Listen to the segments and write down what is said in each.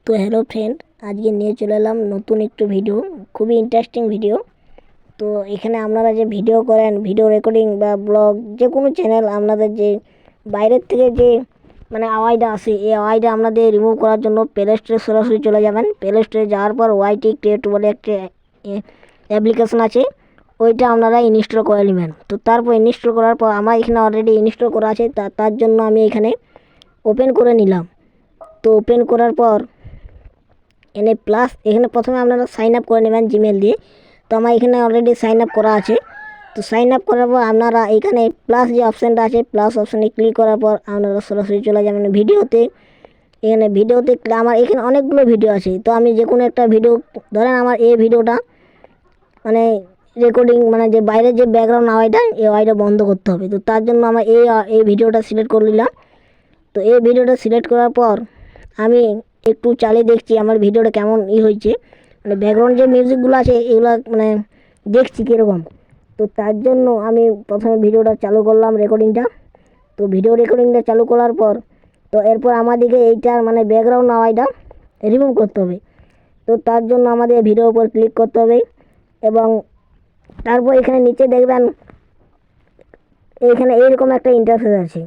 তো hello friend, আজকে নিয়ে চলে এলাম নতুন একটু ভিডিও, খুবই ইন্টারেস্টিং ভিডিও। তো এখানে আপনারা যে ভিডিও করেন, ভিডিও রেকর্ডিং বা ব্লগ, যে কোনো চ্যানেল, আপনাদের যে বাইরের থেকে যে আওয়াজটা আসে, এই আওয়াজটা আপনাদের রিমুভ করার জন্য প্লে স্টোরে সরাসরি চলে যাবেন। প্লে স্টোরে যাওয়ার পর ওয়াইটি ক্রিয়েট বলে একটা অ্যাপ্লিকেশন আছে, ওইটা আপনারা ইনস্টল করে নেবেন। তো তারপর ইনস্টল করার পর আমার এখানে অলরেডি ইনস্টল করা আছে, তার জন্য আমি এখানে ওপেন করে নিলাম। তো ওপেন করার পর এখানে প্রথমে আপনারা সাইন আপ করে নেবেন জিমেল দিয়ে। তো আমার এখানে অলরেডি সাইন আপ করা আছে। তো সাইন আপ করার পর আপনারা এখানে প্লাস যে অপশানটা আছে, প্লাস অপশানে ক্লিক করার পর আপনারা সরাসরি চলে যাবেন ভিডিওতে। এখানে ভিডিওতে আমার এখানে অনেকগুলো ভিডিও আছে। তো আমি যে কোনো একটা ভিডিও, ধরেন আমার এই ভিডিওটা রেকর্ডিং, যে বাইরের যে ব্যাকগ্রাউন্ড আওয়াজটা, এই আওয়াজটা বন্ধ করতে হবে। তো তার জন্য আমার এই ভিডিওটা সিলেক্ট করে নিলাম। তো এই ভিডিওটা সিলেক্ট করার পর আমি একটু চালিয়ে দেখছি আমার ভিডিওটা কেমন হয়েছে, ব্যাকগ্রাউন্ড যে মিউজিকগুলো আছে এগুলো দেখছি কীরকম। তো তার জন্য আমি প্রথমে ভিডিওটা চালু করলাম, রেকর্ডিংটা। তো ভিডিও রেকর্ডিংটা চালু করার পর তো এরপর আমাদেরকে এইটার ব্যাকগ্রাউন্ড আওয়াজটা রিমুভ করতে হবে। তো তার জন্য আমাদের ভিডিওর উপর ক্লিক করতে হবে এবং তারপর এখানে নিচে দেখবেন এইখানে এইরকম একটা ইন্টারফেস আছে।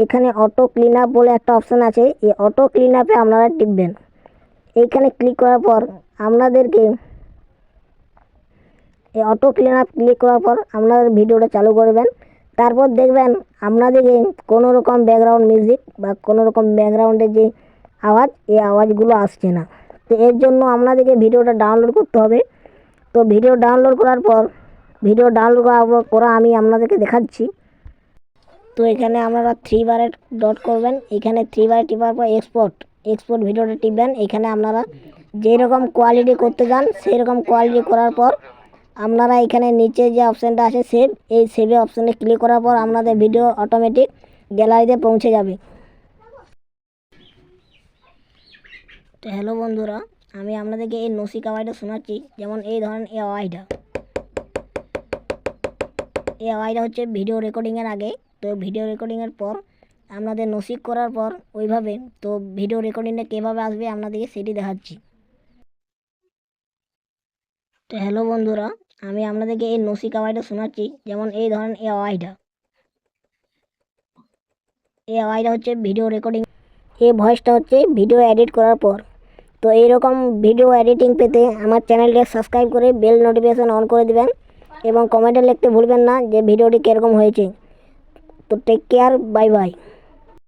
এখানে অটো ক্লিন আপ বলে একটা অপশান আছে, এই অটো ক্লিন আপে আপনারা টিপবেন। এইখানে ক্লিক করার পর আপনাদেরকে এই অটো ক্লিন আপ ক্লিক করার পর আপনাদের ভিডিওটা চালু করবেন। তারপর দেখবেন আপনাদেরকে কোনো রকম ব্যাকগ্রাউন্ড মিউজিক বা কোনো রকম ব্যাকগ্রাউন্ডের যে আওয়াজ, এই আওয়াজগুলো আসছে না। তো এর জন্য আপনাদেরকে ভিডিওটা ডাউনলোড করতে হবে। তো ভিডিও ডাউনলোড করার পর করা আমি আপনাদেরকে দেখাচ্ছি। তো এখানে আপনারা 3 বারে ডট করবেন, এখানে 3 বারে টিপার পর এক্সপোর্ট ভিডিওটা টিপবেন। এখানে আপনারা যেরকম কোয়ালিটি করতে চান সেই রকম কোয়ালিটি করার পর আপনারা এখানে নিচে যে অপশানটা আছে সেভ, এই সেভে অপশানে ক্লিক করার পর আপনাদের ভিডিও অটোমেটিক গ্যালারিতে পৌঁছে যাবে। তো হ্যালো বন্ধুরা, আমি আপনাদেরকে এই নসিক আওয়াজটা শোনাচ্ছি। যেমন এই ধরেন এই আওয়াজটা হচ্ছে ভিডিও রেকর্ডিংয়ের আগে। তো ভিডিও রেকর্ডিংয়ের পর আপনাদের নসিক করার পর ওইভাবে তো ভিডিও রেকর্ডিংটা কীভাবে আসবে আপনাদেরকে সেটি দেখাচ্ছি। তো হ্যালো বন্ধুরা, আমি আপনাদেরকে এই নসিক আওয়াজটা শোনাচ্ছি। যেমন এই ধরেন এই আওয়াজটা হচ্ছে ভিডিও রেকর্ডিং, এই ভয়েসটা হচ্ছে ভিডিও এডিট করার পর। তো এইরকম ভিডিও এডিটিং পেতে আমার চ্যানেলটা সাবস্ক্রাইব করে বেল নোটিফিকেশান অন করে দেবেন এবং কমেন্টে লিখতে ভুলবেন না যে ভিডিওটি কীরকম হয়েছে। তো টেক কেয়ার, বাই বাই।